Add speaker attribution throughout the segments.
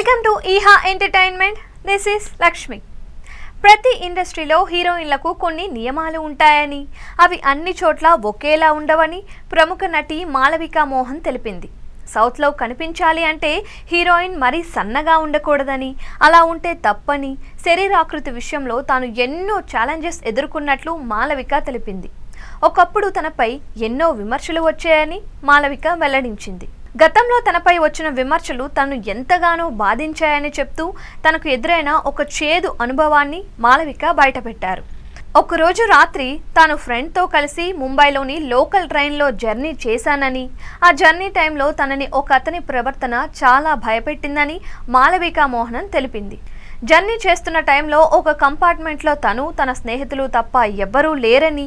Speaker 1: Welcome to ఈహా entertainment. This is Lakshmi. ప్రతి ఇండస్ట్రీలో హీరోయిన్లకు కొన్ని నియమాలు ఉంటాయని, అవి అన్ని చోట్ల ఒకేలా ఉండవని ప్రముఖ నటి మాళవిక మోహన్ తెలిపింది. సౌత్లో కనిపించాలి అంటే హీరోయిన్ మరీ సన్నగా ఉండకూడదని, అలా ఉంటే తప్పని, శరీరాకృతి విషయంలో తాను ఎన్నో ఛాలెంజెస్ ఎదుర్కొన్నట్లు మాళవిక తెలిపింది. ఒకప్పుడు తనపై ఎన్నో విమర్శలు వచ్చాయని మాళవిక వెల్లడించింది. గతంలో తనపై వచ్చిన విమర్శలు తనను ఎంతగానో బాధించాయని చెప్తూ తనకు ఎదురైన ఒక చేదు అనుభవాన్ని మాళవిక బయటపెట్టారు. ఒకరోజు రాత్రి తాను ఫ్రెండ్తో కలిసి ముంబైలోని లోకల్ ట్రైన్లో జర్నీ చేశానని, ఆ జర్నీ టైంలో తనని ఒక అతని ప్రవర్తన చాలా భయపెట్టిందని మాళవిక మోహనన్ తెలిపింది. జర్నీ చేస్తున్న టైంలో ఒక కంపార్ట్మెంట్లో తను, తన స్నేహితులు తప్ప ఎవ్వరూ లేరని,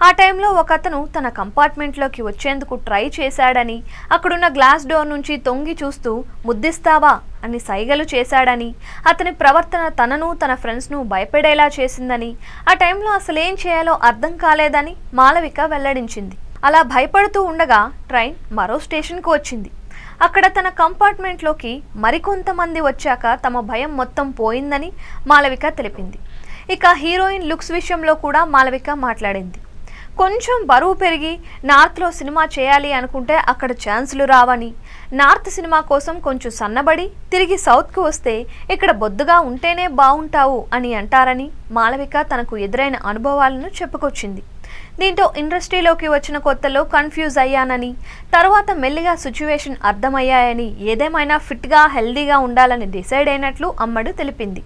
Speaker 1: ఆ టైంలో ఒక అతను తన కంపార్ట్మెంట్లోకి వచ్చేందుకు ట్రై చేశాడని, అక్కడున్న గ్లాస్ డోర్ నుంచి తొంగి చూస్తూ ముద్దిస్తావా అని సైగలు చేశాడని, అతని ప్రవర్తన తనను తన ఫ్రెండ్స్ను భయపడేలా చేసిందని, ఆ టైంలో అసలేం చేయాలో అర్థం కాలేదని మాళవిక వెల్లడించింది. అలా భయపడుతూ ఉండగా ట్రైన్ మరో స్టేషన్కు వచ్చింది. అక్కడ తన కంపార్ట్మెంట్లోకి మరికొంతమంది వచ్చాక తమ భయం మొత్తం పోయిందని మాళవిక తెలిపింది. ఇక హీరోయిన్ లుక్స్ విషయంలో కూడా మాళవిక మాట్లాడింది. కొంచెం బరువు పెరిగి నార్త్లో సినిమా చేయాలి అనుకుంటే అక్కడ ఛాన్సులు రావని, నార్త్ సినిమా కోసం కొంచెం సన్నబడి తిరిగి సౌత్కు వస్తే ఇక్కడ బొద్దుగా ఉంటేనే బాగుంటావు అని అంటారని మాళవిక తనకు ఎదురైన అనుభవాలను చెప్పుకొచ్చింది. దీంతో ఇండస్ట్రీలోకి వచ్చిన కొత్తలో కన్ఫ్యూజ్ అయ్యానని, తర్వాత మెల్లిగా సిచ్యువేషన్ అర్థమయ్యాయని, ఏదేమైనా ఫిట్గా హెల్దీగా ఉండాలని డిసైడ్ అయినట్లు అమ్మడు తెలిపింది.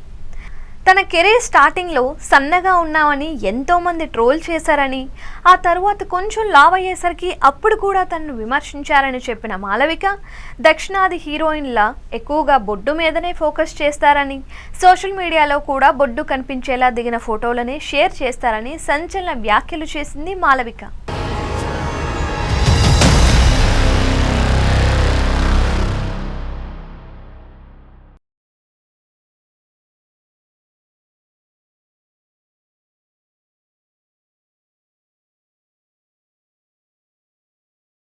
Speaker 1: తన కెరీర్ స్టార్టింగ్లో సన్నగా ఉన్నామని ఎంతోమంది ట్రోల్ చేశారని, ఆ తర్వాత కొంచెం లావ్ అయ్యేసరికి అప్పుడు కూడా తనను విమర్శించారని చెప్పిన మాళవిక, దక్షిణాది హీరోయిన్ల ఎక్కువగా బొడ్డు మీదనే ఫోకస్ చేస్తారని, సోషల్ మీడియాలో కూడా బొడ్డు కనిపించేలా దిగిన ఫోటోలనే షేర్ చేస్తారని సంచలన వ్యాఖ్యలు చేసింది మాళవిక.